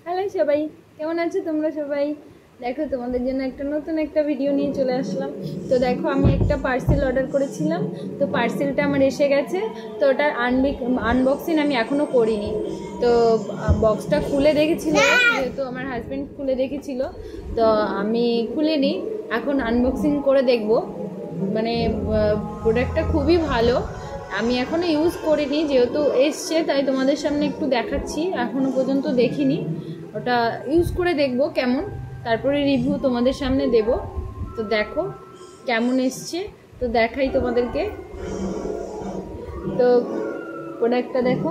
Hello সবাই, কেমন আছো তোমরা সবাই? দেখো তোমাদের জন্য নতুন একটা ভিডিও নিয়ে চলে আসলাম। তো দেখো আমি একটা পার্সেল অর্ডার করেছিলাম, তো পার্সেলটা আমার এসে গেছে। তো ওটার আনবক্সিং আমি এখনও করিনি। তো বক্সটা খুলে দেখেছিল, যেহেতু আমার হাজব্যান্ড খুলে দেখেছিল, তো আমি খুলিনি। এখন আনবক্সিং করে দেখব। মানে প্রোডাক্টটা খুবই ভালো, আমি এখনও ইউজ করিনি, যেহেতু এসছে তাই তোমাদের সামনে একটু দেখাচ্ছি। এখনও পর্যন্ত দেখিনি, ওটা ইউজ করে দেখব কেমন, তারপরে রিভিউ তোমাদের সামনে দেব। তো দেখো কেমন এসছে, তো দেখাই তোমাদেরকে। তো প্রোডাক্টটা দেখো,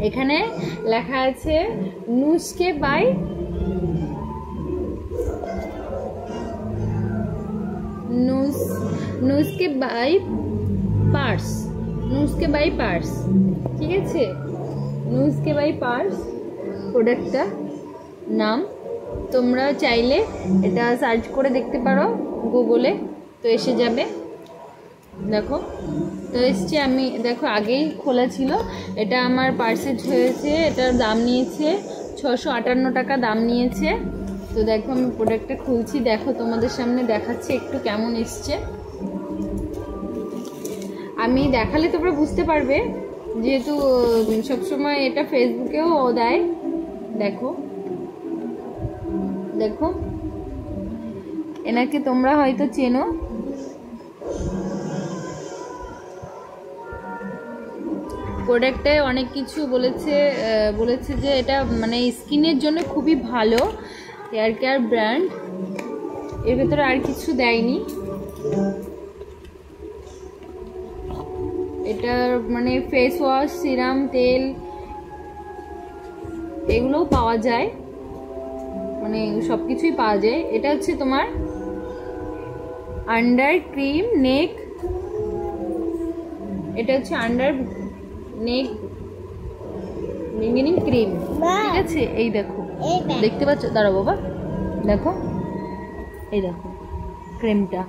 এখানে লেখা আছে নুস্কে বাই নুস্কে বাই পার্স, নুস্কে বাই পার্স, ঠিক আছে? নুস্কে বাই পার্স প্রোডাক্টটা নাম। তোমরা চাইলে এটা সার্চ করে দেখতে পারো গুগলে, তো এসে যাবে। দেখো তো এসছে, আমি দেখো আগেই খোলা ছিল। এটা আমার পার্সেল হয়েছে, এটার দাম নিয়েছে 658 টাকা দাম নিয়েছে। তো দেখো আমি প্রোডাক্টটা খুলছি, দেখো তোমাদের সামনে দেখাচ্ছি একটু কেমন এসছে। আমি দেখালে তোমরা বুঝতে পারবে, যেহেতু সবসময় এটা ফেসবুকেও দেয়। দেখো দেখো এনাকে তোমরা হয়তো চেনো। প্রোডাক্টে অনেক কিছু বলেছে যে এটা মানে স্কিনের জন্য খুবই ভালো, হেয়ার কেয়ার ব্র্যান্ড। এর ভেতরে আর কিছু দেয়নি। এটার মানে ফেস ওয়াশ, সিরাম, তেল এগুলোও পাওয়া যায়, মানে সব কিছুই পাওয়া যায়। এটা হচ্ছে তোমার আন্ডার ক্রিম নেক, এটা হচ্ছে আন্ডার নেক ব্রিঙ্গিং ক্রিম, ঠিক আছে? এই দেখো, দেখতে পাচ্ছ? দাঁড়াও বাবা, দেখো এই দেখো ক্রিমটা।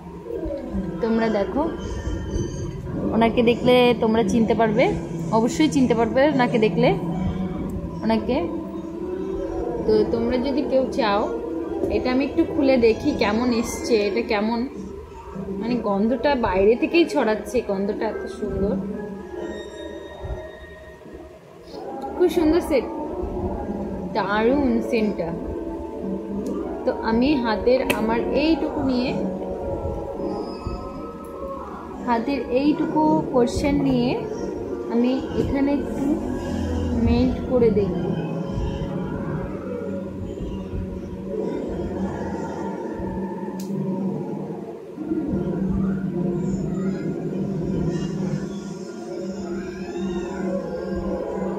তোমরা দেখো, ওনাকে দেখলে তোমরা চিনতে পারবে, অবশ্যই চিনতে পারবে ওনাকে দেখলে, ওনাকে। তো তোমরা যদি কেউ চাও, এটা আমি একটু খুলে দেখি কেমন এসছে, এটা কেমন, মানে গন্ধটা বাইরে থেকেই ছড়াচ্ছে, গন্ধটা এত সুন্দর, খুব সুন্দর সেট, দারুণ সেন্টটা। তো আমি আমার এইটুকু নিয়ে, হাতের এইটুকু পোর্শন নিয়ে আমি এখানে একটু মেল্ট করে দেখব।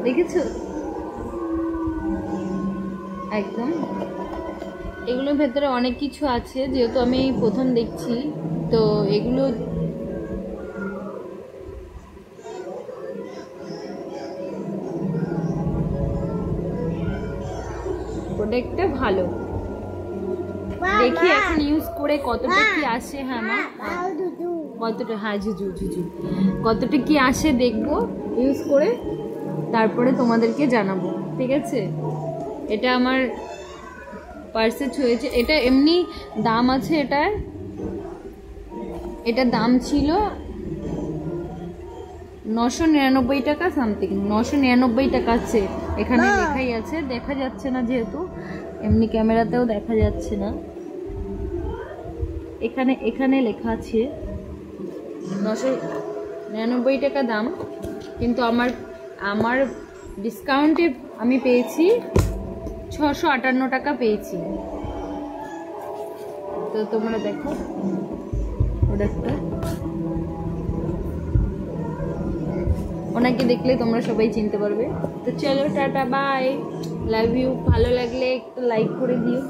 দেখেছো? একদম এগুলোর ভেতরে অনেক কিছু আছে, যেহেতু আমি প্রথম দেখছি, তো এগুলো প্রোডাক্টটা ভালো, দেখি এখন ইউজ করে কতটা কি আসে। হ্যাঁ মা, কতটা, হ্যাঁ ঝুঝু কতটা কি আসে দেখবো ইউজ করে, তারপরে তোমাদেরকে জানাবো, ঠিক আছে? এটা আমার পার্সেল হয়েছে, এটা এমনি দাম আছে, এটার দাম ছিল 999 টাকা সামথিং, 999 টাকা আছে, এখানে লেখাই আছে, দেখা যাচ্ছে না যেহেতু, এমনি ক্যামেরাতেও দেখা যাচ্ছে না। এখানে লেখা আছে 999 টাকা দাম, কিন্তু আমার ডিসকাউন্টে আমি পেয়েছি 658 টাকা পেয়েছি। তো তোমরা দেখো প্রোডাক্টটা, ওনাকে দেখলে তোমরা সবাই চিনতে পারবে। তো চলো টাটা, বাই, লাভ ইউ। ভালো লাগলে একটু লাইক করে দিও।